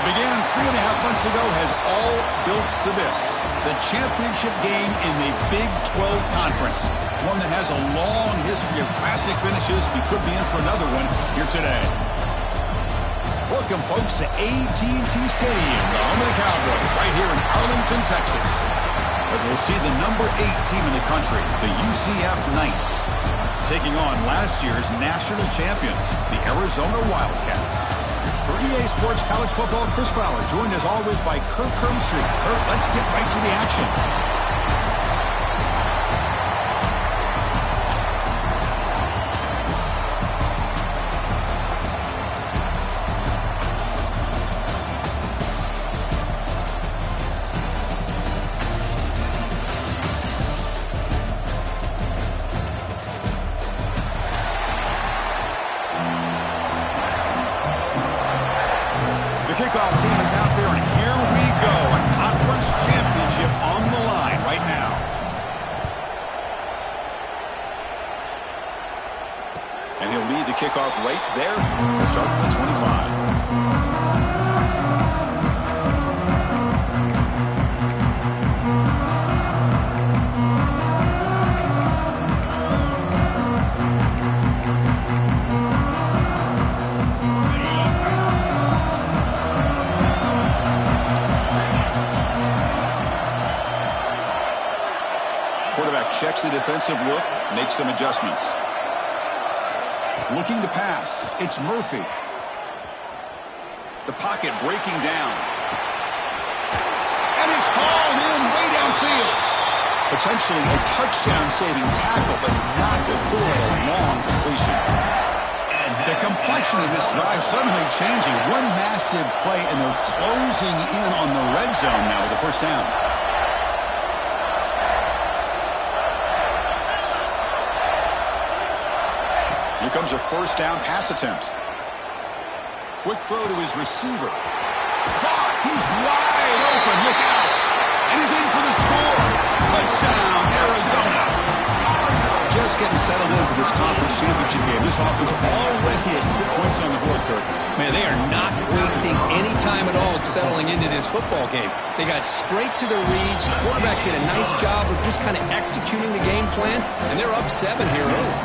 began 3.5 months ago has all built to this. The championship game in the Big 12 Conference. One that has a long history of classic finishes. We could be in for another one here today. Welcome, folks, to AT&T Stadium, the home of the Cowboys, right here in Arlington, Texas. As we'll see the number 8 team in the country, the UCF Knights, taking on last year's national champions, the Arizona Wildcats. For EA Sports College Football, Chris Fowler, joined as always by Kirk Hermstreet. Kirk, let's get right to the action. Kickoff team is out there, and here we go. A conference championship on the line right now. And he'll lead the kickoff right there to start at the 25. Checks the defensive look, makes some adjustments. Looking to pass, it's Murphy. The pocket breaking down. And it's hauled in way downfield. Potentially a touchdown-saving tackle, but not before a long completion. The complexion of this drive suddenly changing. One massive play, and they're closing in on the red zone now with the first down. Here comes a first down pass attempt. Quick throw to his receiver. Caught! He's wide open. Look out! And he's in for the score. Touchdown, Arizona. Just getting settled in for this conference championship game. This offense already has put points on the board, Kirk. Man, they are not wasting any time at all settling into this football game. They got straight to their reads. The quarterback did a nice job of just kind of executing the game plan, and they're up 7 here early.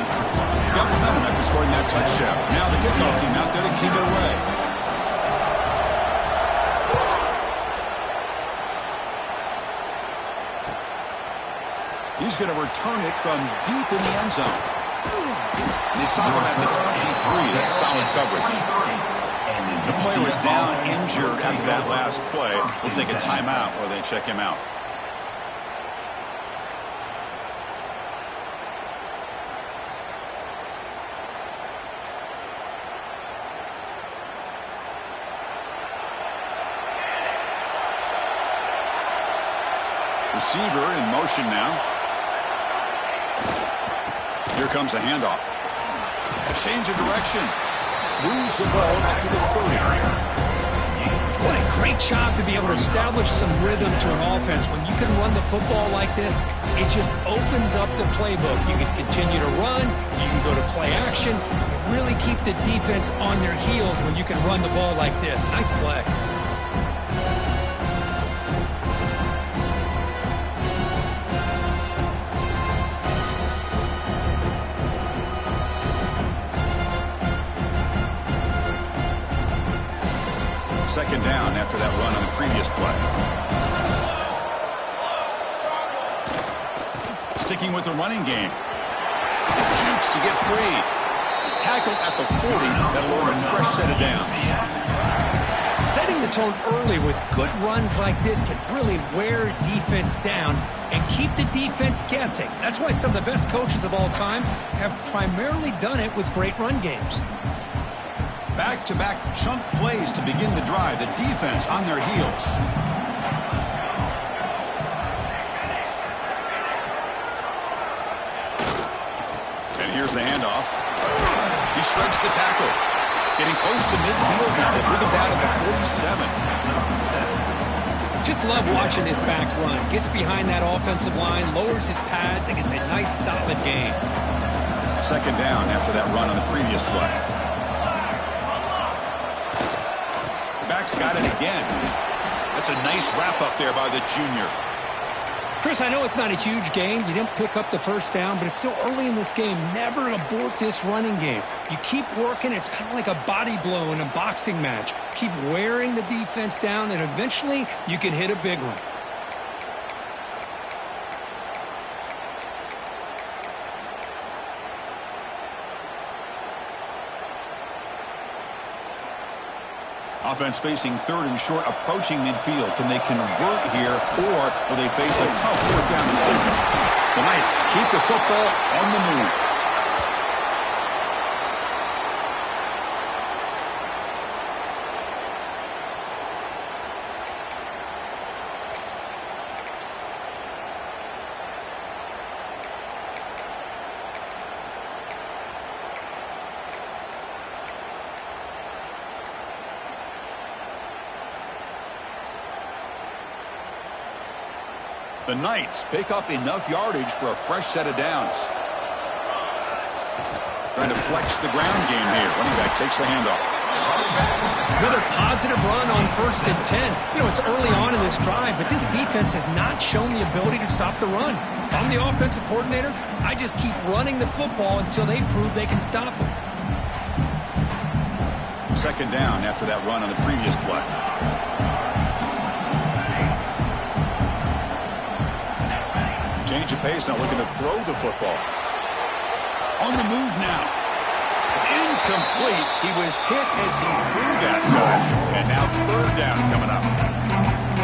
Got momentum after scoring that touchdown. Now the kickoff team out there to keep it away. He's going to return it from deep in the end zone. And they stop him at the 23. That's solid coverage. The player was down injured after that last play. Looks like a timeout or they check him out. Receiver in motion now. Here comes a handoff. A change of direction. Moves the ball up to the 30. What a great job to be able to establish some rhythm to an offense. When you can run the football like this, it just opens up the playbook. You can continue to run. You can go to play action. You really keep the defense on their heels when you can run the ball like this. Nice play. Second down after that run on the previous play. Sticking with the running game. Jukes to get free. Tackled at the 40. That'll earn a fresh set of downs. Setting the tone early with good runs like this can really wear defense down and keep the defense guessing. That's why some of the best coaches of all time have primarily done it with great run games. Back-to-back chunk plays to begin the drive. The defense on their heels. And here's the handoff. He shreds the tackle. Getting close to midfield now. They bring him down to the 47. Just love watching this back run. Gets behind that offensive line, lowers his pads, and gets a nice, solid gain. Second down after that run on the previous play. quarterback's got it again. That's a nice wrap-up there by the junior. Chris, I know it's not a huge gain. You didn't pick up the first down, but it's still early in this game. Never abort this running game. You keep working. It's kind of like a body blow in a boxing match. Keep wearing the defense down, and eventually you can hit a big one. Offense facing third and short, approaching midfield. Can they convert here, or will they face a tough fourth down decision? The Knights keep the football on the move. The Knights pick up enough yardage for a fresh set of downs. Trying to flex the ground game here. Running back takes the handoff. Another positive run on 1st and 10. You know, it's early on in this drive, but this defense has not shown the ability to stop the run. If I'm the offensive coordinator, I just keep running the football until they prove they can stop it. Second down after that run on the previous play. Change of pace, now looking to throw the football. On the move now. It's incomplete. He was hit as he threw that time. And now third down coming up.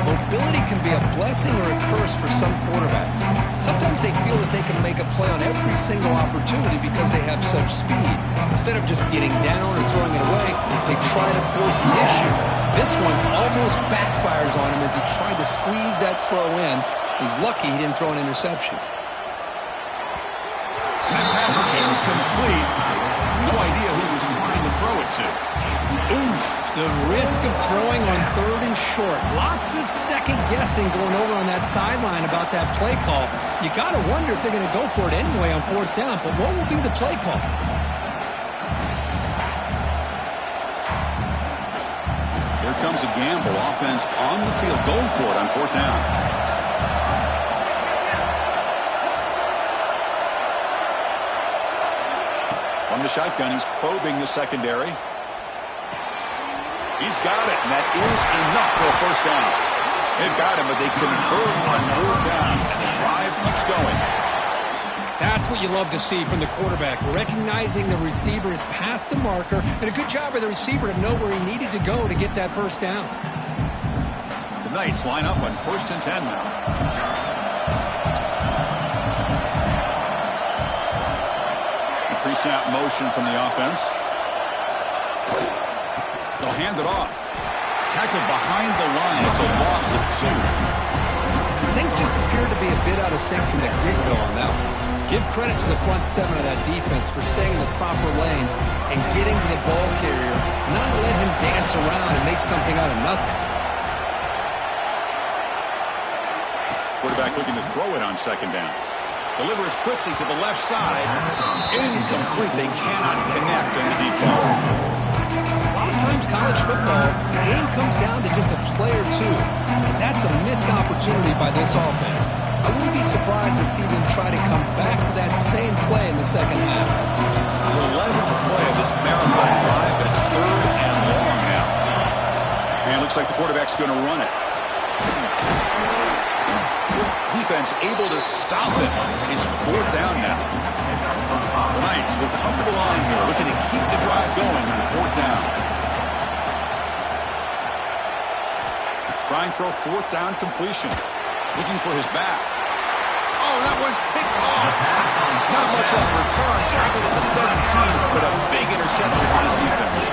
Mobility can be a blessing or a curse for some quarterbacks. Sometimes they feel that they can make a play on every single opportunity because they have such speed. Instead of just getting down or throwing it away, they try to force the issue. This one almost backfires on him as he tried to squeeze that throw in. He's lucky he didn't throw an interception. And that pass is incomplete. No idea who he was trying to throw it to. Oof, the risk of throwing on 3rd and short. Lots of second guessing going over on that sideline about that play call. You got to wonder if they're going to go for it anyway on 4th down, but what will be the play call? Here comes a gamble. Offense on the field going for it on 4th down. From the shotgun, he's probing the secondary. He's got it, and that is enough for a first down. They've got him, but they convert on 4th down, and the drive keeps going. That's what you love to see from the quarterback, recognizing the receiver is past the marker, and a good job by the receiver to know where he needed to go to get that first down. The Knights line up on 1st and 10 now. Pre-snap motion from the offense. They'll hand it off. Tackled behind the line. It's a loss of 2. Things just appear to be a bit out of sync from the get-go on that one. Give credit to the front 7 of that defense for staying in the proper lanes and getting to the ball carrier, not let him dance around and make something out of nothing. Quarterback looking to throw it on 2nd down. Delivers quickly to the left side. Incomplete. They cannot connect on the deep ball. A lot of times college football, the game comes down to just a play or two. And that's a missed opportunity by this offense. I wouldn't be surprised to see them try to come back to that same play in the second half. The 11th play of this marathon drive, but it's 3rd and long now. And it looks like the quarterback's going to run it. Defense able to stop it. It's 4th down now. The Knights will come to the line here, looking to keep the drive going on 4th down. Trying for a 4th down completion. Looking for his back. Oh, that one's picked off. Not much on the return. Tackled at the 17, but a big interception for this defense.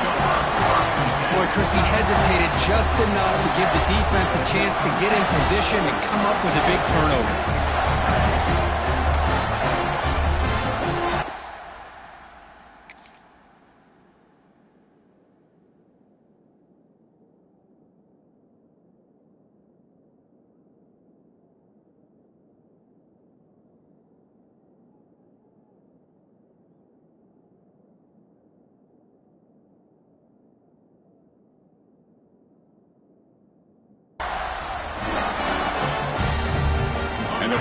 Boy, Chris, he hesitated just enough to give the defense a chance to get in position and come up with a big turnover.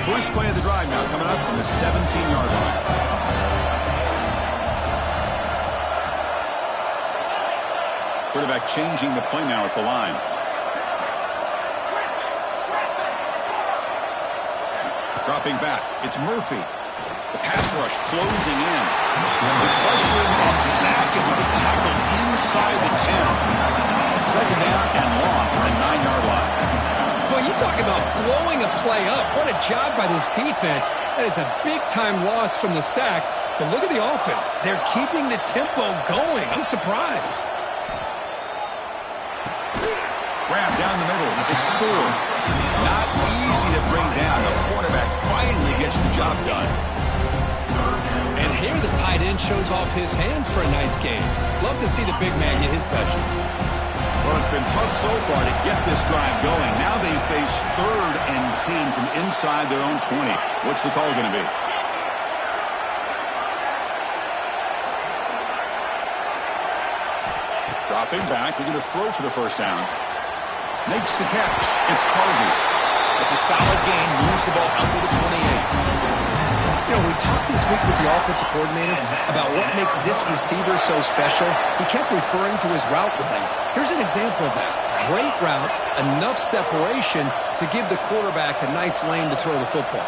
First play of the drive now coming up from the 17-yard line. Quarterback changing the play now at the line. Dropping back. It's Murphy. The pass rush closing in. Ushering and sacking with a tackle inside the 10. Second down and long from the 9-yard line. Boy, you talk about blowing a play up. What a job by this defense. That is a big-time loss from the sack. But look at the offense. They're keeping the tempo going. I'm surprised. Grab down the middle. It's Ford. Not easy to bring down. The quarterback finally gets the job done. And here the tight end shows off his hands for a nice game. Love to see the big man get his touches. Well, it's been tough so far to get this drive going. Now they face 3rd and 10 from inside their own 20. What's the call going to be? Dropping back. They're going to throw for the first down. Makes the catch. It's Parvey. It's a solid gain. Moves the ball up to the 28. You know, we talked this week with the offensive coordinator about what makes this receiver so special. He kept referring to his route running. Here's an example of that. Great route, enough separation to give the quarterback a nice lane to throw the football.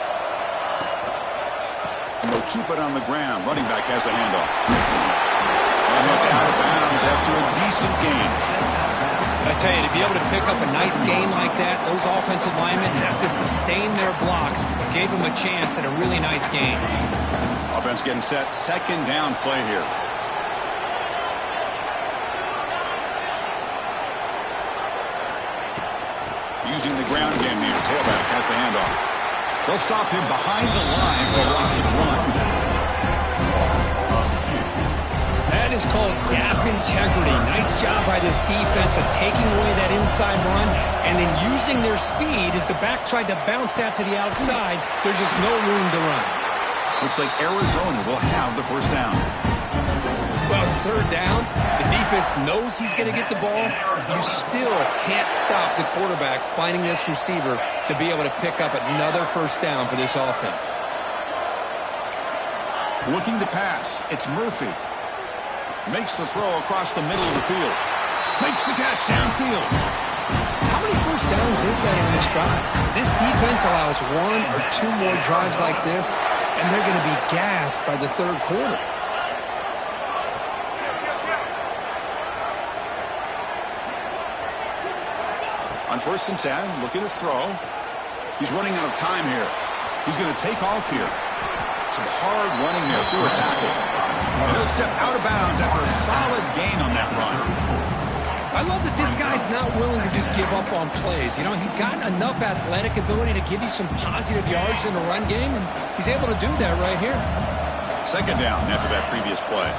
And they'll keep it on the ground. Running back has the handoff. And it's out of bounds after a decent gain. I tell you, to be able to pick up a nice gain like that, those offensive linemen have to sustain their blocks. Gave them a chance at a really nice gain. Offense getting set. Second down play here. Using the ground game here. Tailback has the handoff. They'll stop him behind the line for a loss of 1. That is called gap integrity. Nice job by this defense of taking away that inside run and then using their speed as the back tried to bounce that to the outside. There's just no room to run. Looks like Arizona will have the first down. Well, it's 3rd down. The defense knows he's going to get the ball. You still can't stop the quarterback finding this receiver to be able to pick up another first down for this offense. Looking to pass. It's Murphy. Makes the throw across the middle of the field. Makes the catch downfield. How many first downs is that on this drive? This defense allows 1 or 2 more drives like this, and they're going to be gassed by the 3rd quarter. On 1st and 10, looking to throw. He's running out of time here. He's going to take off here. Some hard running there through a tackle. And he'll step out of bounds after a solid gain on that run. I love that this guy's not willing to just give up on plays. You know, he's got enough athletic ability to give you some positive yards in the run game, and he's able to do that right here. Second down after that previous play.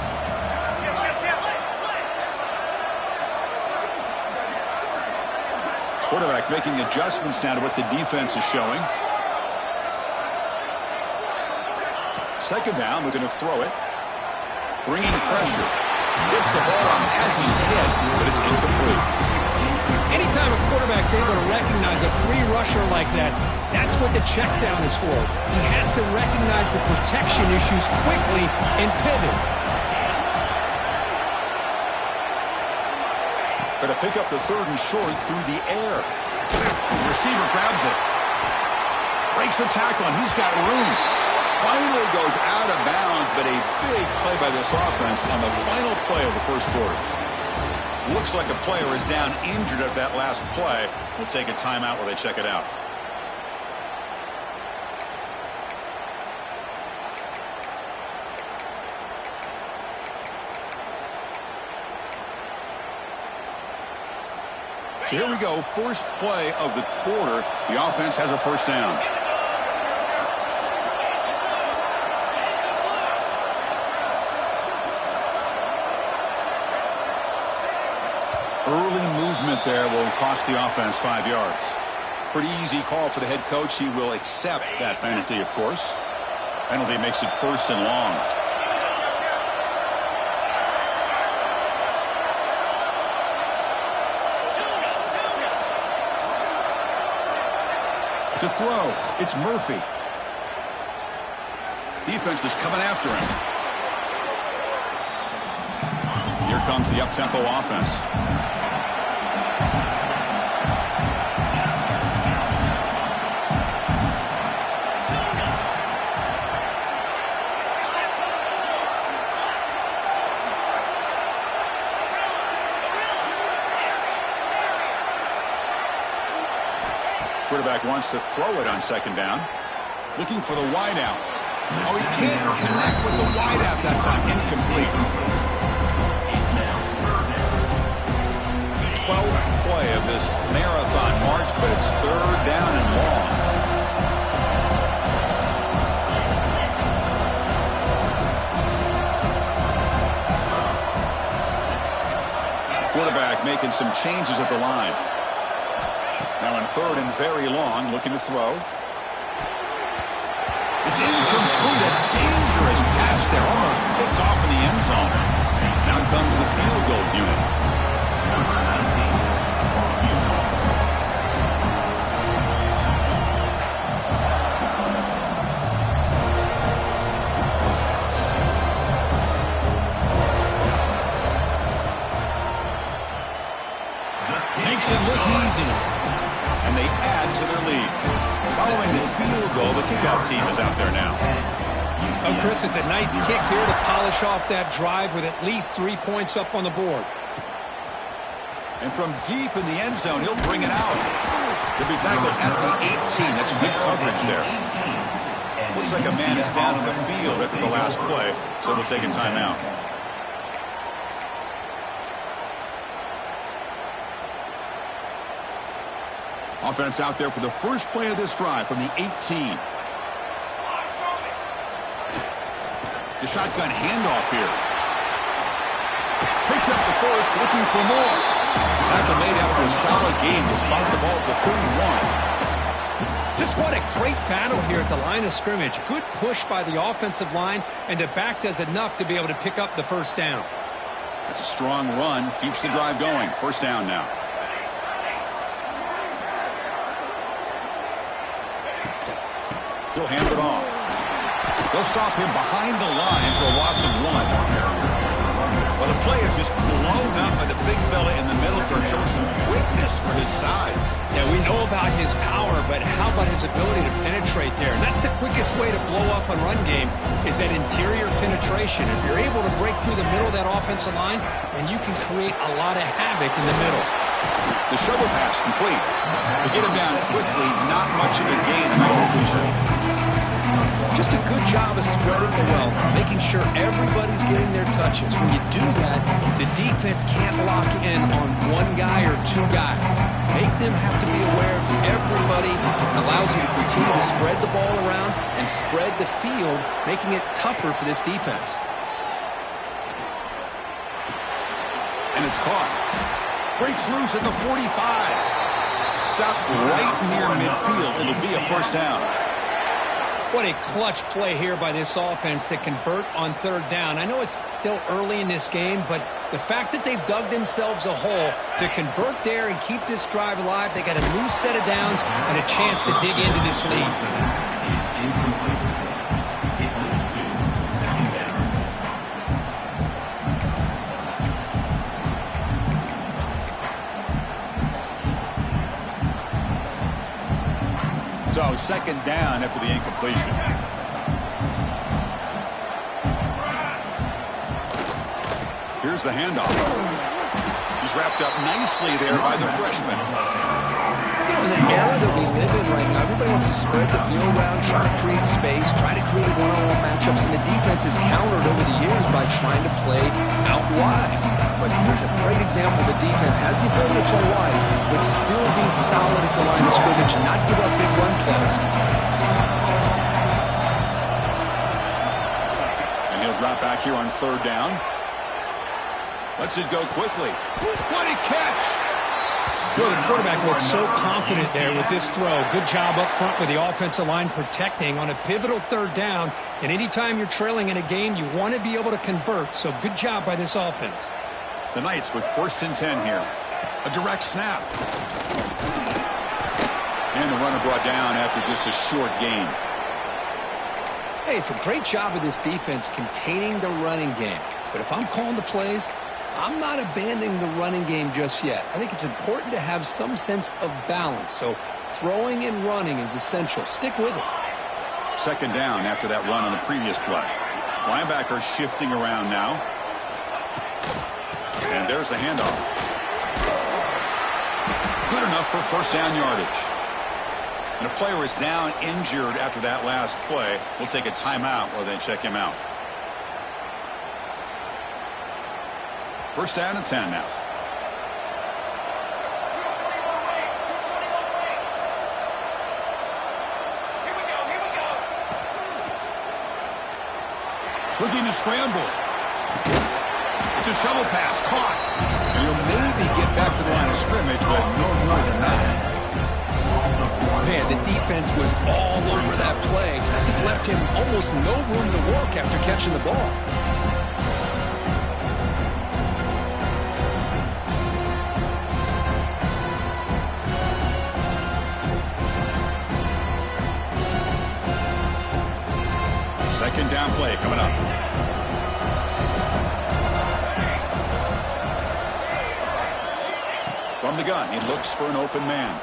Quarterback making adjustments now to what the defense is showing. Second down, we're going to throw it. Bringing pressure. Gets the ball on as he's hit, but it's incomplete. Anytime a quarterback's able to recognize a free rusher like that, that's what the check down is for. He has to recognize the protection issues quickly and pivot. Going to pick up the 3rd and short through the air. The receiver grabs it. Breaks a tackle, and he's got room. Finally goes out of bounds, but a big play by this offense on the final play of the 1st quarter. Looks like a player is down injured at that last play. We'll take a timeout while they check it out. So here we go, first play of the quarter. The offense has a first down. Early movement there will cost the offense 5 yards. Pretty easy call for the head coach. He will accept that penalty, of course. Penalty makes it 1st and long. To throw, it's Murphy. Defense is coming after him. Here comes the up-tempo offense. Quarterback wants to throw it on second down. Looking for the wide out. Oh, he can't connect with the wide out that time. Incomplete. 12th play of this marathon march, but it's third down and long. Quarterback making some changes at the line. Now in third and very long, looking to throw. It's incomplete. A dangerous pass there, almost picked off in the end zone. Now comes the field goal unit. Makes it look easy. And they add to their lead. Following the field goal, the kickoff team is out there now. Oh, Chris, it's a nice kick here to polish off that drive with at least 3 points up on the board. And from deep in the end zone, he'll bring it out. He'll be tackled at the 18. That's good coverage there. Looks like a man is down on the field after the last play, so they'll take a timeout. Offense out there for the first play of this drive from the 18. The shotgun handoff here. Picks up the first, looking for more. Tackle made after a solid game to spot the ball to 31. Just what a great battle here at the line of scrimmage. Good push by the offensive line, and the back does enough to be able to pick up the first down. That's a strong run. Keeps the drive going. First down now. He'll hand it off. They'll stop him behind the line for a loss of 1. Well, the play is just blown up by the big fella in the middle for showing some quickness for his size. Yeah, we know about his power, but how about his ability to penetrate there? And that's the quickest way to blow up a run game is that interior penetration. If you're able to break through the middle of that offensive line, then you can create a lot of havoc in the middle. The shovel pass complete. They get him down quickly, not much of a gain in that completion. Just a good job of spreading the wealth, making sure everybody's getting their touches. When you do that, the defense can't lock in on one guy or two guys. Make them have to be aware of everybody. It allows you to continue to spread the ball around and spread the field, making it tougher for this defense. And it's caught. Breaks loose at the 45. Stopped right near midfield. It'll be a first down. What a clutch play here by this offense to convert on third down. I know it's still early in this game, but the fact that they've dug themselves a hole to convert there and keep this drive alive, they got a new set of downs and a chance to dig into this lead. So second down after the incompletion. Here's the handoff. He's wrapped up nicely there by the freshman. You know, in the era that we live in right now, everybody wants to spread the field around, try to create space, try to create one-on-one matchups, and the defense has countered over the years by trying to play out wide. But here's a great example. The defense has the ability to play wide, but still be solid at the line of scrimmage and not give up big run plays. And he'll drop back here on third down. Lets it go quickly. What a catch! Well, the quarterback looks so confident there with this throw. Good job up front with the offensive line protecting on a pivotal third down. And anytime you're trailing in a game, you want to be able to convert. So good job by this offense. The Knights with 1st and 10 here. A direct snap. And the runner brought down after just a short gain. Hey, it's a great job of this defense containing the running game. But if I'm calling the plays, I'm not abandoning the running game just yet. I think it's important to have some sense of balance. So throwing and running is essential. Stick with it. Second down after that run on the previous play. Linebacker shifting around now. And there's the handoff. Good enough for first down yardage. And a player is down injured after that last play. We'll take a timeout while they check him out. First down and 10 now. Looking to scramble. It's a shovel pass. Caught. And he'll maybe get back to the line of scrimmage, but no more than that. Man, the defense was all over that play. Just left him almost no room to work after catching the ball. Second down play coming up. From the gun, he looks for an open man.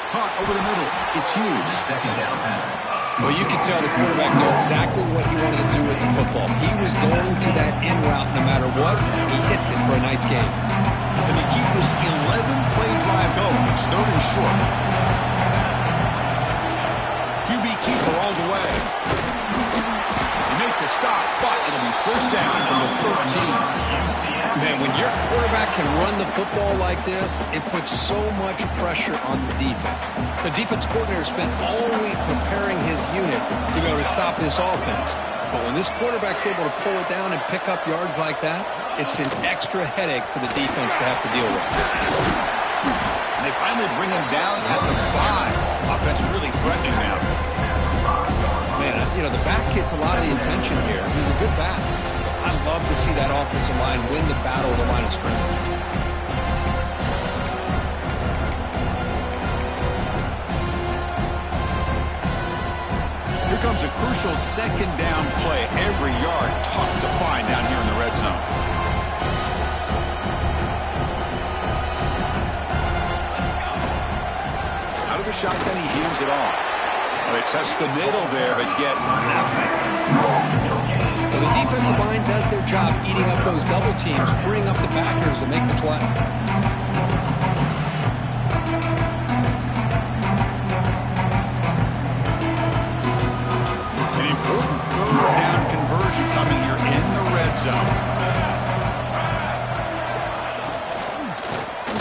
Caught over the middle. It's Hughes. Second down pass. Well, you can tell the quarterback knew exactly what he wanted to do with the football. He was going to that in route no matter what. He hits it for a nice game. Can they keep this 11-play drive going? It's third and short. QB keeper all the way. They make the stop, but it'll be first down from the 13. Man, when your quarterback can run the football like this, it puts so much pressure on the defense. The defense coordinator spent all week preparing his unit to be able to stop this offense. But when this quarterback's able to pull it down and pick up yards like that, it's an extra headache for the defense to have to deal with. And they finally bring him down at the 5. Offense really threatening now. Man, you know, the back gets a lot of the attention here. He's a good back. I love to see that offensive line win the battle of the line of scrimmage. Here comes a crucial second down play. Every yard tough to find down here in the red zone. Out of the shotgun, he hands it off. Well, they test the middle there, but get nothing. Well, the defensive line does their job eating up those double teams, freeing up the backers to make the play. An important third down conversion coming here in the red zone.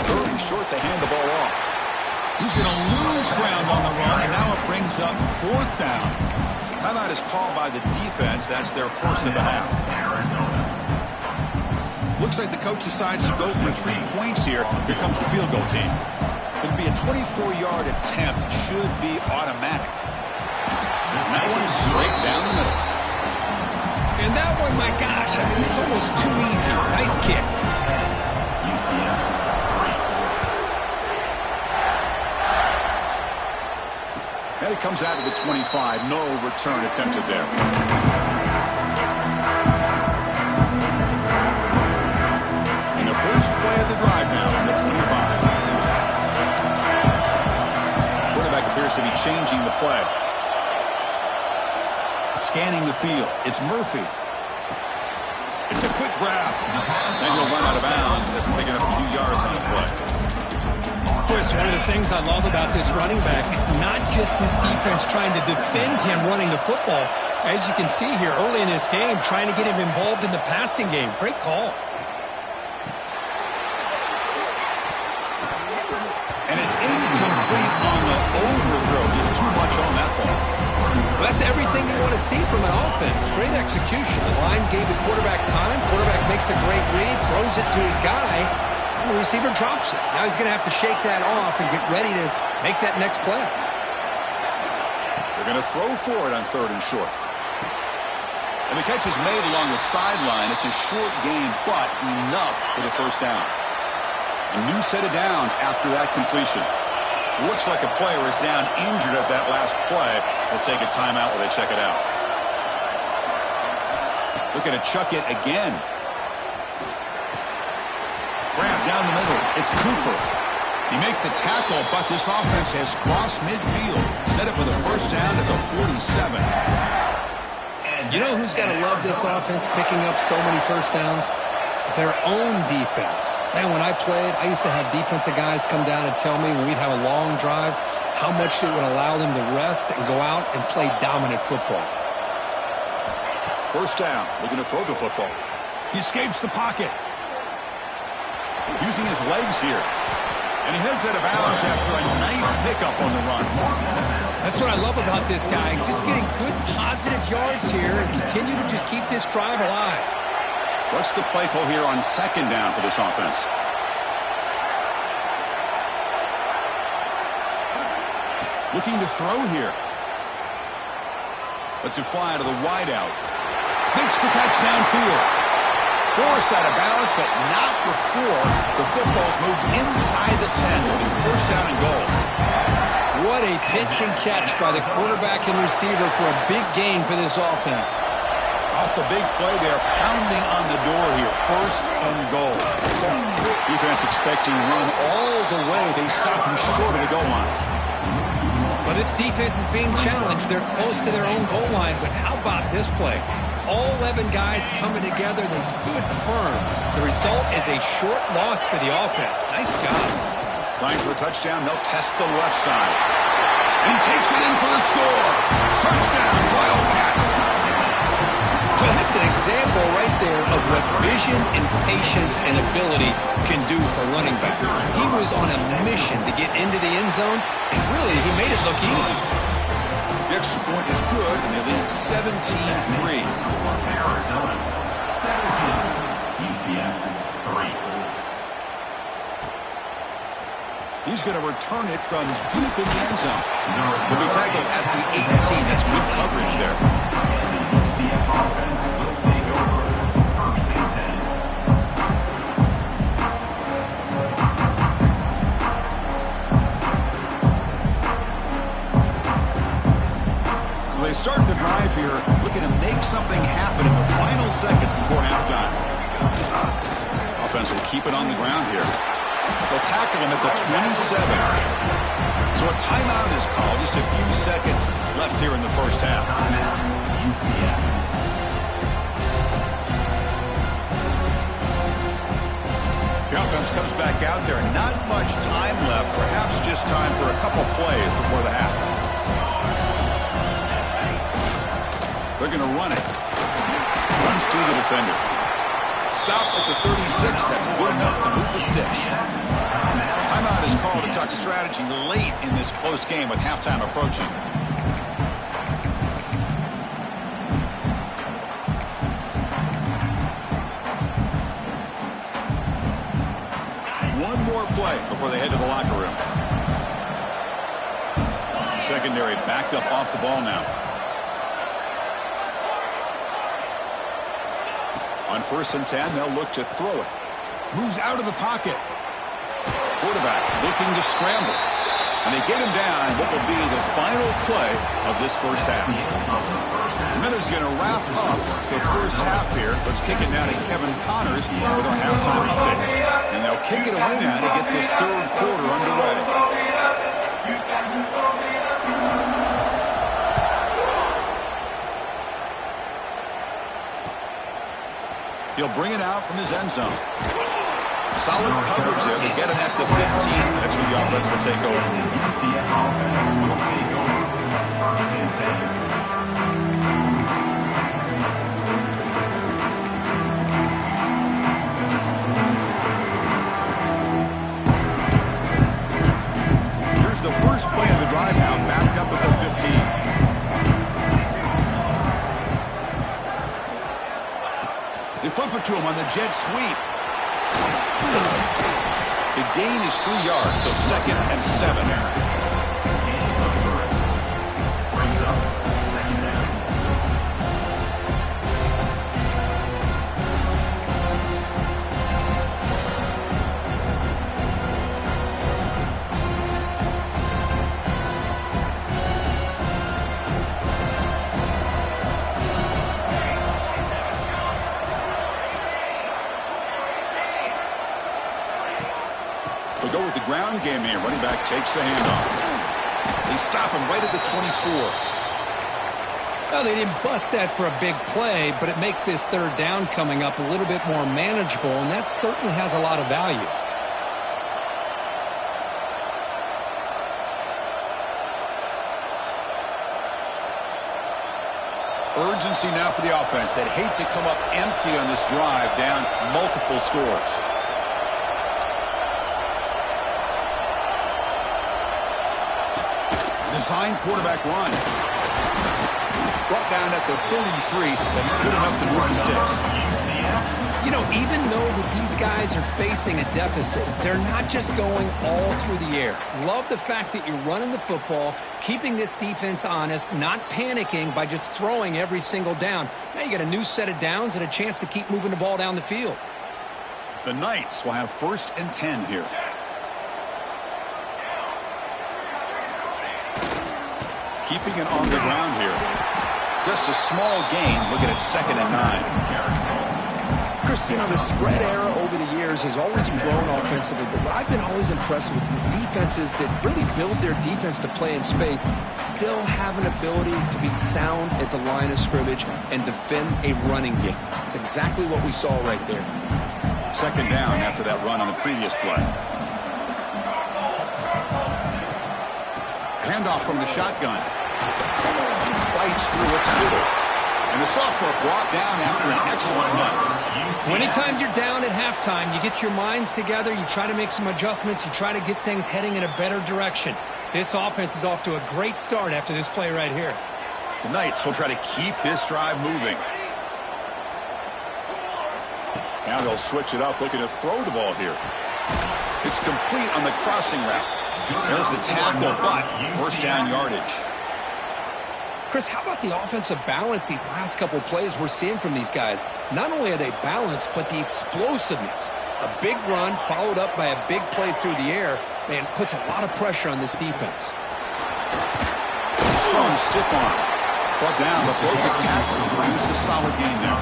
Third and short, they hand the ball off. He's going to lose ground on the run, and now it brings up fourth down. Timeout is called by the defense. That's their first of the half. Looks like the coach decides to go for 3 points here. Here comes the field goal team. It'll be a 24-yard attempt. Should be automatic. And that one's straight down the middle. And that one, my gosh, I mean, it's almost too easy. Nice kick. And it comes out of the 25. No return attempted there. And the first play of the drive now on the 25. Quarterback appears to be changing the play. Scanning the field. It's Murphy. It's a quick grab. And he'll run out of bounds after picking up a few yards on the play. Chris, one of the things I love about this running back, it's not just this defense trying to defend him running the football. As you can see here early in this game, trying to get him involved in the passing game. Great call. And it's incomplete on the overthrow. Just too much on that ball. Well, that's everything you want to see from an offense. Great execution. The line gave the quarterback time. Quarterback makes a great read, throws it to his guy. And the receiver drops it. Now he's going to have to shake that off and get ready to make that next play. They're going to throw for it on third and short. And the catch is made along the sideline. It's a short game, but enough for the first down. A new set of downs after that completion. Looks like a player is down injured at that last play. They'll take a timeout while they check it out. Looking to chuck it again. Grab down the middle. It's Cooper. He make the tackle, but this offense has crossed midfield. Set up with a first down at the 47. You know who's got to love this offense picking up so many first downs? Their own defense. Man, when I played, I used to have defensive guys come down and tell me when we'd have a long drive how much it would allow them to rest and go out and play dominant football. First down, looking to throw the football. He escapes the pocket. Using his legs here. And he heads out of bounds after a nice pickup on the run. That's what I love about this guy. Just getting good positive yards here and continue to just keep this drive alive. What's the play call here on second down for this offense? Looking to throw here. Lets it fly to the wideout. Makes the catch downfield. Forced out of bounds, but not before the football's moved inside the 10. It'll be first down and goal. What a pitch and catch by the quarterback and receiver for a big gain for this offense. Off the big play, they're pounding on the door here. First and goal. Defense expecting run all the way. They stop him short of the goal line. But this defense is being challenged. They're close to their own goal line. But how about this play? All 11 guys coming together. They stood firm. The result is a short loss for the offense. Nice job. Trying for the touchdown. They'll test the left side. And he takes it in for the score. Touchdown, Wildcats. Well, that's an example right there of what vision and patience and ability can do for running back. He was on a mission to get into the end zone, and really, he made it look easy. The extra point is good, and they lead 17-3. Arizona, 17. UCF, 3. He's going to return it from deep in the end zone. He'll be tackled at the 18. That's good coverage there. UCF offense will take over first and 10. So they start the drive here, looking to make something happen in the final seconds before halftime. Offense will keep it on the ground here. They'll tackle him at the 27. So a timeout is called. Just a few seconds left here in the first half. The offense comes back out there. Not much time left. Perhaps just time for a couple plays before the half. They're going to run it. Runs through the defender. Stop at the 36. That's good enough to move the sticks. Timeout is called to talk strategy late in this close game with halftime approaching. One more play before they head to the locker room. Secondary backed up off the ball now. On first and 10, they'll look to throw it. Moves out of the pocket. Quarterback looking to scramble. And they get him down what will be the final play of this first half. The Miners going to wrap up the first half here. Let's kick it now to Kevin Connors with our halftime update. And they'll kick it away now to get this third quarter underway. He'll bring it out from his end zone. Solid coverage there. They get him at the 15. That's where the offense will take over. Here's the first play of the drive now, backed up at the 15. They flip it to him on the jet sweep. The gain is 3 yards, so second and 7. run game here. Running back takes the handoff. They stop him right at the 24. Well, they didn't bust that for a big play, but it makes this third down coming up a little bit more manageable, and that certainly has a lot of value. Urgency now for the offense that hate to come up empty on this drive, down multiple scores. Design quarterback run. Brought down at the 33. That's good enough to move the sticks. You know, even though that these guys are facing a deficit, they're not just going all through the air. Love the fact that you're running the football, keeping this defense honest, not panicking by just throwing every single down. Now you got a new set of downs and a chance to keep moving the ball down the field. The Knights will have 1st and 10 here. Keeping it on the ground here. Just a small gain. Looking at 2nd and 9. Chris, you know, the spread era over the years has always grown offensively, but what I've been always impressed with defenses that really build their defense to play in space still have an ability to be sound at the line of scrimmage and defend a running game. It's exactly what we saw right there. 2nd down after that run on the previous play. Handoff from the shotgun. He fights through a tackle. And the sophomore brought down after an excellent run. Anytime you're down at halftime, you get your minds together, you try to make some adjustments, you try to get things heading in a better direction. This offense is off to a great start after this play right here. The Knights will try to keep this drive moving. Now they'll switch it up, looking to throw the ball here. It's complete on the crossing route. There's the tackle, but 1st down yardage. Chris, how about the offensive balance these last couple plays we're seeing from these guys? Not only are they balanced, but the explosiveness. A big run followed up by a big play through the air, man, puts a lot of pressure on this defense. It's a strong stiff arm. Brought down, but broke the tackle to produce a solid gain there.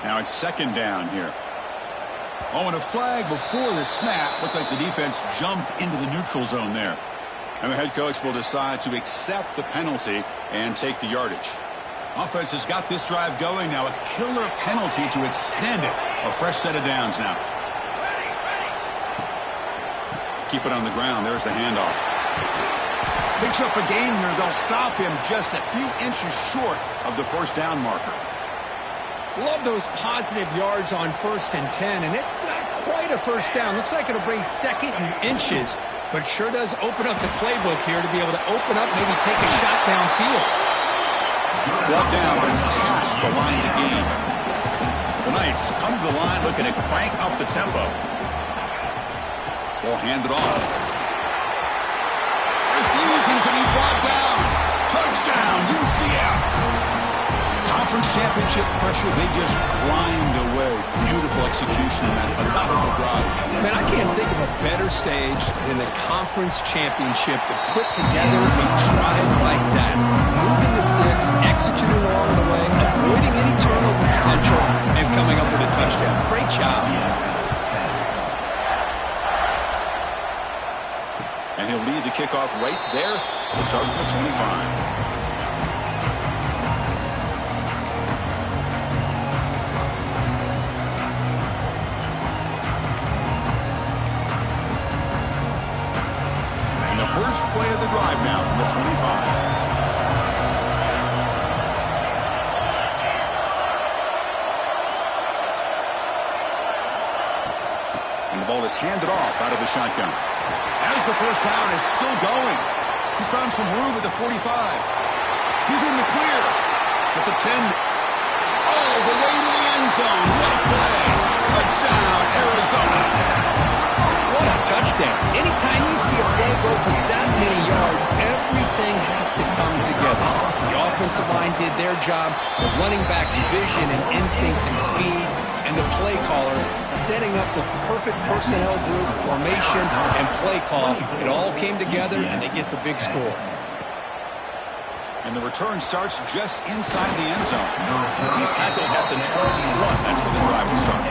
Now it's 2nd down here. Oh, and a flag before the snap. Looked like the defense jumped into the neutral zone there. And the head coach will decide to accept the penalty and take the yardage. Offense has got this drive going now. A killer penalty to extend it. A fresh set of downs now. Keep it on the ground. There's the handoff. Picks up a gain here. They'll stop him just a few inches short of the 1st down marker. Love those positive yards on 1st and 10, and it's not quite a 1st down. Looks like it'll bring 2nd and inches, but sure does open up the playbook here to be able to open up, maybe take a shot downfield. Brought down, but it's past the line of the game. The Knights come to the line looking to crank up the tempo. Ball handed off. Refusing to be brought down. Touchdown, UCF. Conference championship pressure, they just grind away. Beautiful execution in that methodical drive. Man, I can't think of a better stage than the conference championship to put together a drive like that. Moving the sticks, executing along the way, avoiding any turnover potential, and coming up with a touchdown. Great job. And he'll lead the kickoff right there. He'll start with the 25. First play of the drive now from the 25. And the ball is handed off out of the shotgun. As the 1st down is still going. He's found some room at the 45. He's in the clear. At the 10. All the way to the end zone. What a play. Touchdown, Arizona. What a touchdown. Anytime you see a play go for that many yards, everything has to come together. The offensive line did their job, the running back's vision and instincts and speed, and the play caller setting up the perfect personnel group, formation, and play call. It all came together, and they get the big score. And the return starts just inside the end zone. He's tackled at the 21. That's where the drive will start.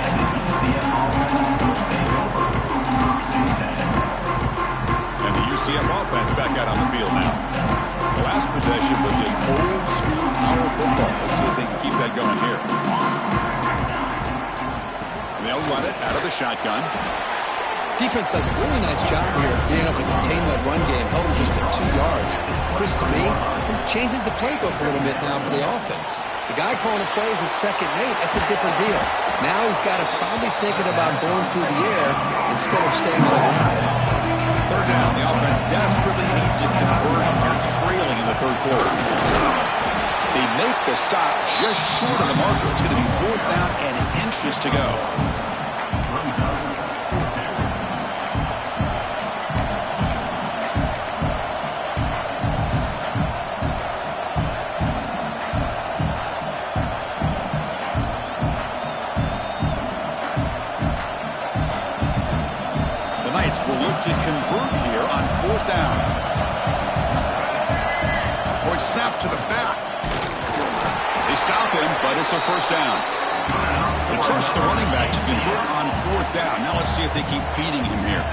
And the UCF offense back out on the field now. The last possession was just old school power football. Let's see if they can keep that going here. They'll run it out of the shotgun. Defense does a really nice job here being able to contain that run game, held him just for 2 yards. Chris, to me, this changes the playbook a little bit now for the offense. The guy calling the plays at 2nd and 8, that's a different deal. Now he's got to probably thinking about going through the air instead of staying on the ground. Third down, the offense desperately needs a conversion here, trailing in the third quarter. They make the stop just short of the marker. It's going to be 4th down and inches to go. Will look to convert here on 4th down. Point snap to the back. They stop him, but it's a 1st down. They trust the running back to convert on 4th down. Now let's see if they keep feeding him here.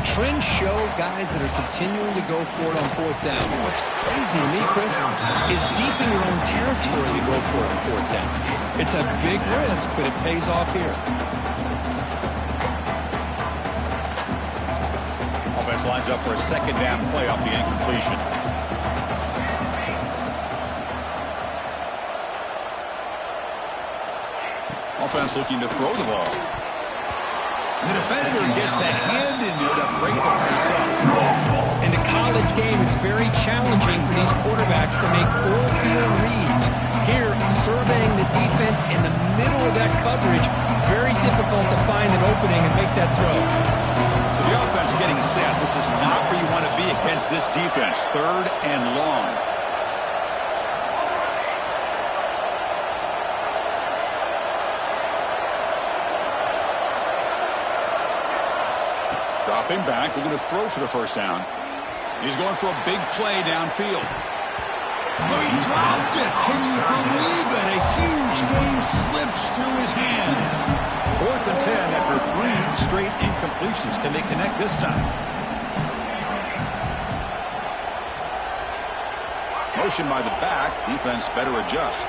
Trends show guys that are continuing to go for it on 4th down. What's crazy to me, Chris, is deep in your own territory to go for it on 4th down. It's a big risk, but it pays off here. Lines up for a 2nd down play off the incompletion. Offense looking to throw the ball. The defender gets a hand in there to break the pace up. In the college game, it's very challenging for these quarterbacks to make full field reads. Here, surveying the defense in the middle of that coverage, very difficult to find an opening and make that throw. So the offense getting set. This is not where you want to be against this defense. 3rd and long. Dropping back. We're going to throw for the 1st down. He's going for a big play downfield. Oh, he dropped it. Can you believe it? A huge gain slips through his hands. 4th and 10 after 3 straight incompletions. Can they connect this time? Motion by the back. Defense better adjust.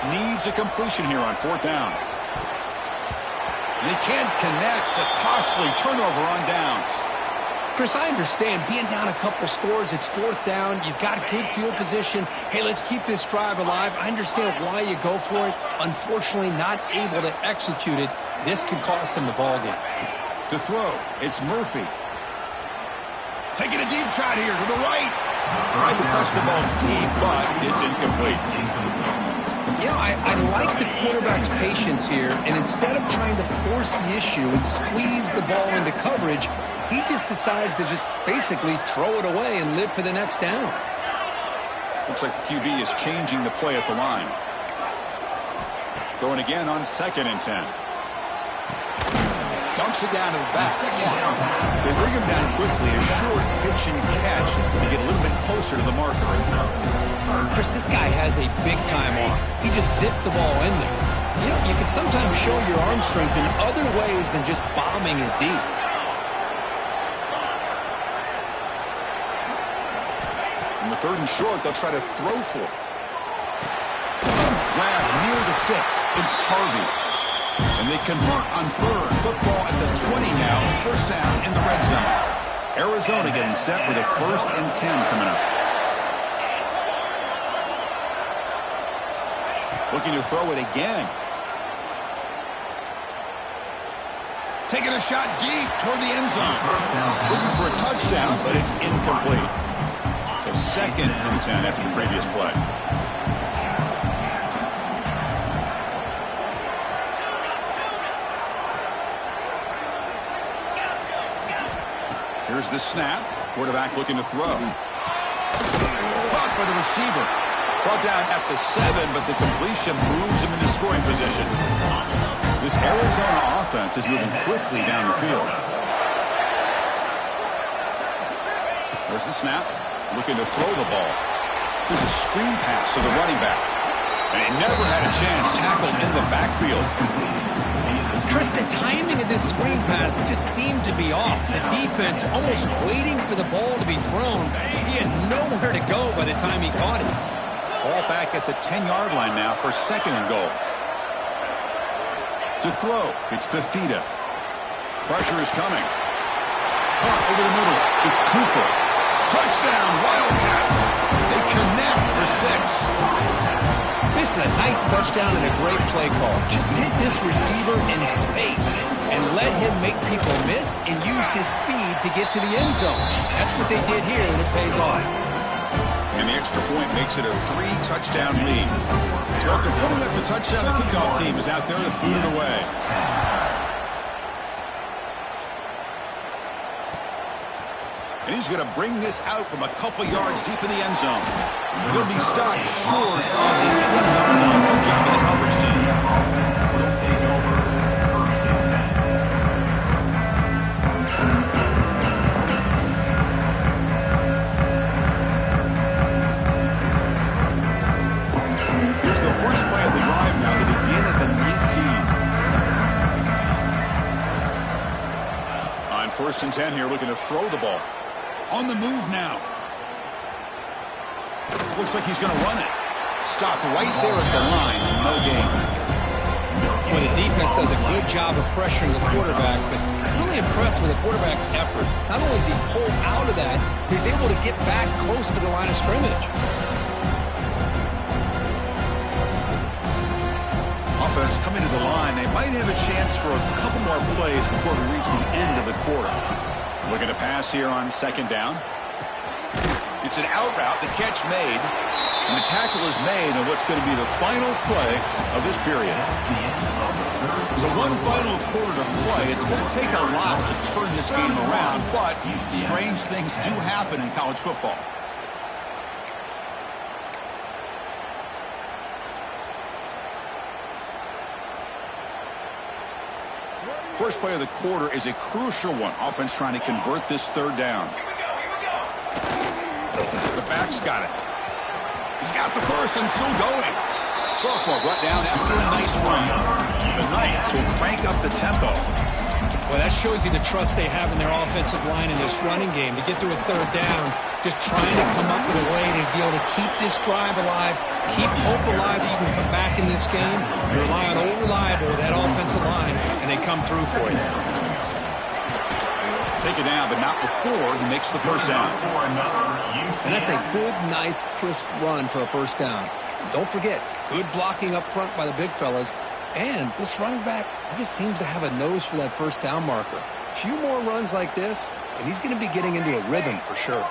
Needs a completion here on 4th down. They can't connect. A costly turnover on downs. Chris, I understand being down a couple scores, it's 4th down, you've got good field position. Hey, let's keep this drive alive. I understand why you go for it. Unfortunately, not able to execute it. This could cost him the ball game. To throw, it's Murphy. Taking a deep shot here to the right. Tried to press the ball deep, but it's incomplete. You know, I like the quarterback's patience here, and instead of trying to force the issue and squeeze the ball into coverage, he just decides to just basically throw it away and live for the next down. Looks like the QB is changing the play at the line. Throwing again on 2nd and 10. Dumps it down to the back. They bring him down quickly. A short pitch and catch to get a little bit closer to the marker. Chris, this guy has a big-time arm. He just zipped the ball in there. You know, you can sometimes show your arm strength in other ways than just bombing it deep. In the 3rd and short, they'll try to throw for it. Grab near the sticks. It's Harvey. And they convert on 3rd. Football at the 20 now. 1st down in the red zone. Arizona getting set with a 1st and 10 coming up. Looking to throw it again. Taking a shot deep toward the end zone. Looking for a touchdown, but it's incomplete. So 2nd and 10 after the previous play. Here's the snap. Quarterback looking to throw. Caught by the receiver. Brought down at the 7, but the completion moves him into scoring position. The This Arizona offense is moving quickly down the field. There's the snap. Looking to throw the ball. There's a screen pass to the running back. And he never had a chance, tackled in the backfield. Chris, the timing of this screen pass just seemed to be off. The defense almost waiting for the ball to be thrown. He had nowhere to go by the time he caught it. Ball back at the 10-yard line now for 2nd and goal. To throw, it's Fifita. Pressure is coming. Caught over the middle. It's Cooper. Touchdown, Wildcats. They connect for 6. This is a nice touchdown and a great play call. Just get this receiver in space and let him make people miss and use his speed to get to the end zone. That's what they did here, and it pays off. And the extra point makes it a 3-touchdown lead. So after putting up the touchdown, the kickoff team is out there to boot it away. And he's going to bring this out from a couple yards deep in the end zone. But he'll be stopped short of the 20-yard line. Good job of the coverage team. Will take over 1st and 10. Here's the first play of the drive now to begin at the 19. On 1st and 10 here, looking to throw the ball. On the move now. Looks like he's going to run it. Stopped right there at the line. No gain. Well, the defense does a good job of pressuring the quarterback, but really impressed with the quarterback's effort. Not only is he pulled out of that, he's able to get back close to the line of scrimmage. Offense coming to the line. They might have a chance for a couple more plays before we reach the end of the quarter. Looking to pass here on 2nd down. It's an out route. The catch made. And the tackle is made on what's going to be the final play of this period. So one final quarter to play. It's going to take a lot to turn this game around, but strange things do happen in college football. First play of the quarter is a crucial one. Offense trying to convert this 3rd down. The back's got it. He's got the first and still going. Sophomore brought down after a nice run. The Knights will crank up the tempo. Well, that shows you the trust they have in their offensive line in this running game. To get to a 3rd down, just trying to come up with a way to be able to keep this drive alive, keep hope alive that you can come back in this game. You rely on old reliable, that offensive line, and they come through for you. Take it down, but not before he makes the 1st down. And that's a good, nice, crisp run for a 1st down. Don't forget, good blocking up front by the big fellas. And this running back, he just seems to have a nose for that 1st down marker. A few more runs like this, and he's going to be getting into a rhythm for sure.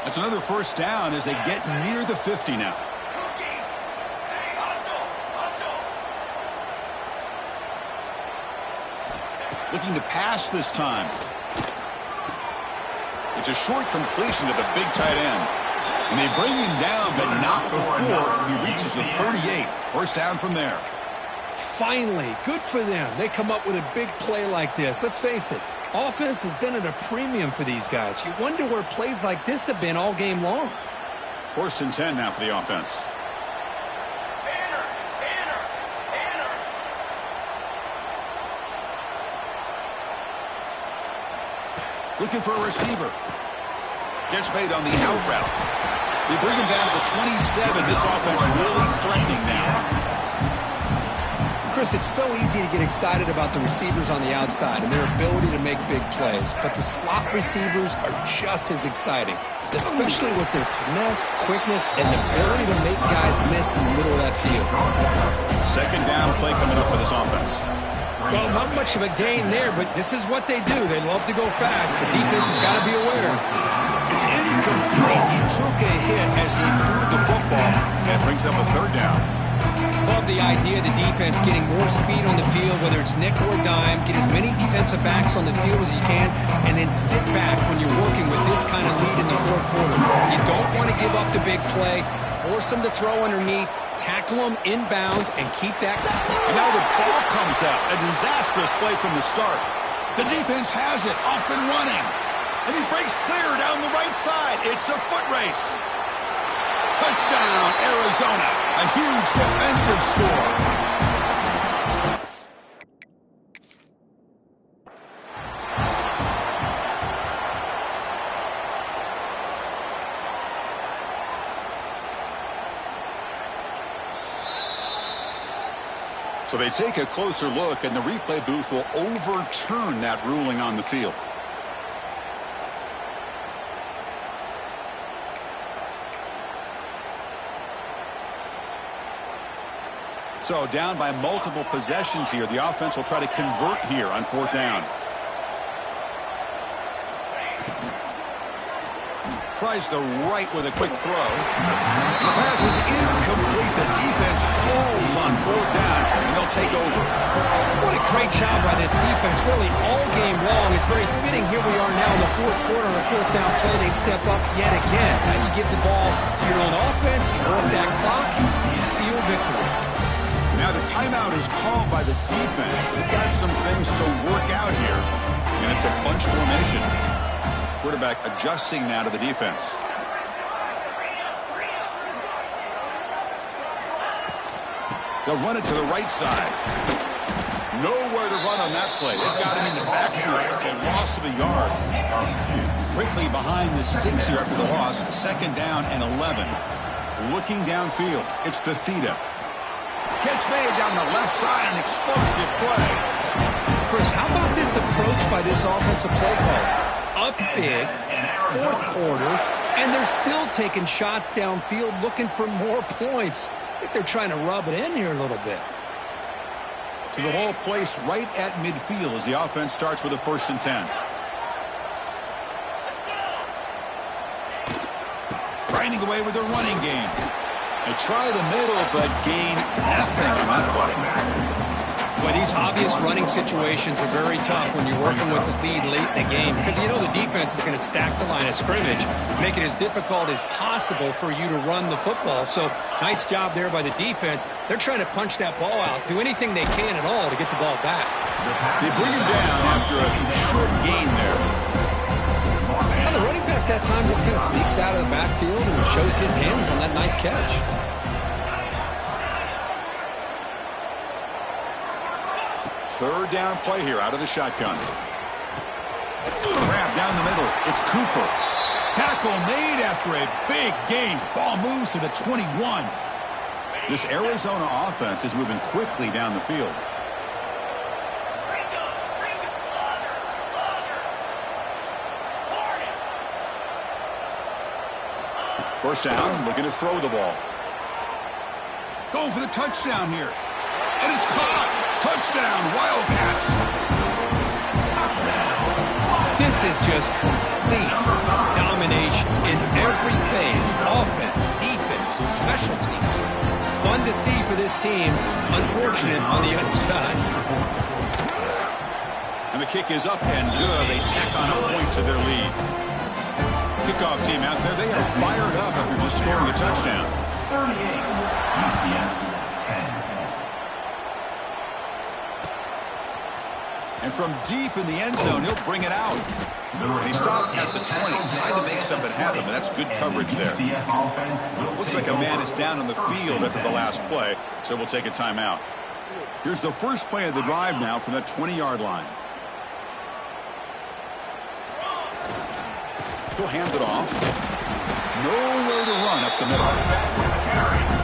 That's another 1st down as they get near the 50 now. Looking to pass this time. It's a short completion to the big tight end. And they bring him down, but not before he reaches the 38. 1st down from there. Finally, good for them. They come up with a big play like this. Let's face it, offense has been at a premium for these guys. You wonder where plays like this have been all game long. 1st and 10 now for the offense. Looking for a receiver. Catch made on the out route. They bring him down to the 27. This offense really threatening now. Chris, it's so easy to get excited about the receivers on the outside and their ability to make big plays, but the slot receivers are just as exciting, especially with their finesse, quickness, and ability to make guys miss in the middle of that field. 2nd down play coming up for this offense. Well, not much of a gain there, but this is what they do. They love to go fast. The defense has got to be aware. It's incomplete. He took a hit as he threw the football. That brings up a 3rd down. Love the idea of the defense getting more speed on the field, whether it's nickel or dime. Get as many defensive backs on the field as you can, and then sit back when you're working with this kind of lead in the 4th quarter. You don't want to give up the big play. Force them to throw underneath. tackle them inbounds and keep that. And now the ball comes out. A disastrous play from the start. The defense has it, off and running. And he breaks clear down the right side. It's a foot race. Touchdown, Arizona. A huge defensive score. So they take a closer look, and the replay booth will overturn that ruling on the field. So down by multiple possessions here. The offense will try to convert here on 4th down. Tries the right with a quick throw. The pass is incomplete. The defense holds on 4th down, and they'll take over. What a great job by this defense, really all game long. It's very fitting. Here we are now in the 4th quarter on a 4th down play. They step up yet again. Now you give the ball to your own offense, you work that clock, and you seal victory. Now the timeout is called by the defense. They've got some things to work out here, and it's a bunch formation. Quarterback adjusting now to the defense. They'll run it to the right side. Nowhere to run on that play. They've got him in the backfield. It's a loss of a yard. Quickly behind the sticks here after the loss. 2nd down and 11. Looking downfield. It's Fifita. Catch made down the left side. An explosive play. Chris, how about this approach by this offensive play call? Up big, 4th quarter, and they're still taking shots downfield looking for more points. I think they're trying to rub it in here a little bit. To the ball placed right at midfield as the offense starts with a 1st and 10. Grinding away with a running game. They try the middle, but gain nothing on that play. But these obvious running situations are very tough when you're working with the lead late in the game because you know the defense is going to stack the line of scrimmage, make it as difficult as possible for you to run the football. So nice job there by the defense. They're trying to punch that ball out, do anything they can at all to get the ball back. They bring him down after a short gain there. And the running back that time just kind of sneaks out of the backfield and shows his hands on that nice catch. 3rd down play here out of the shotgun. Grab down the middle. It's Cooper. Tackle made after a big gain. Ball moves to the 21. This Arizona offense is moving quickly down the field. First down, looking to throw the ball. Going for the touchdown here. And it's caught. Touchdown, Wildcats. This is just complete domination in every phase. Offense, defense, special teams. Fun to see for this team. Unfortunate on the other side. And the kick is up and good. They tack on a point to their lead. Kickoff team out there. They are fired up after just scoring a touchdown. 38, UCF 10. And from deep in the end zone, he'll bring it out. And he stopped at the 20, trying to make something happen, but that's good coverage there. Looks like a man is down on the field after the last play, so we'll take a timeout. Here's the first play of the drive now from the 20-yard line. He'll hand it off. Nowhere to run up the middle.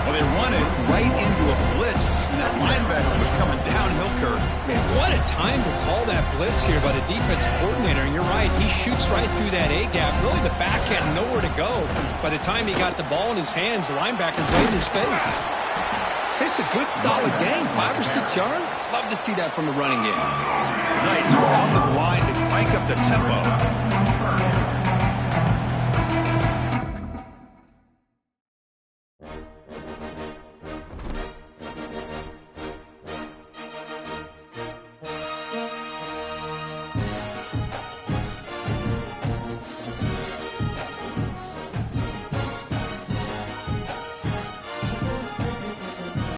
Well, they run it right into a blitz, and that linebacker was coming downhill, Kurt. Man, what a time to call that blitz here by the defensive coordinator. And you're right, he shoots right through that A-gap. Really, the back had nowhere to go. By the time he got the ball in his hands, the linebacker's right in his face. This is a good, solid game. 5 or 6 yards. Love to see that from the running game. Right, so we'll come to the line to crank up the tempo.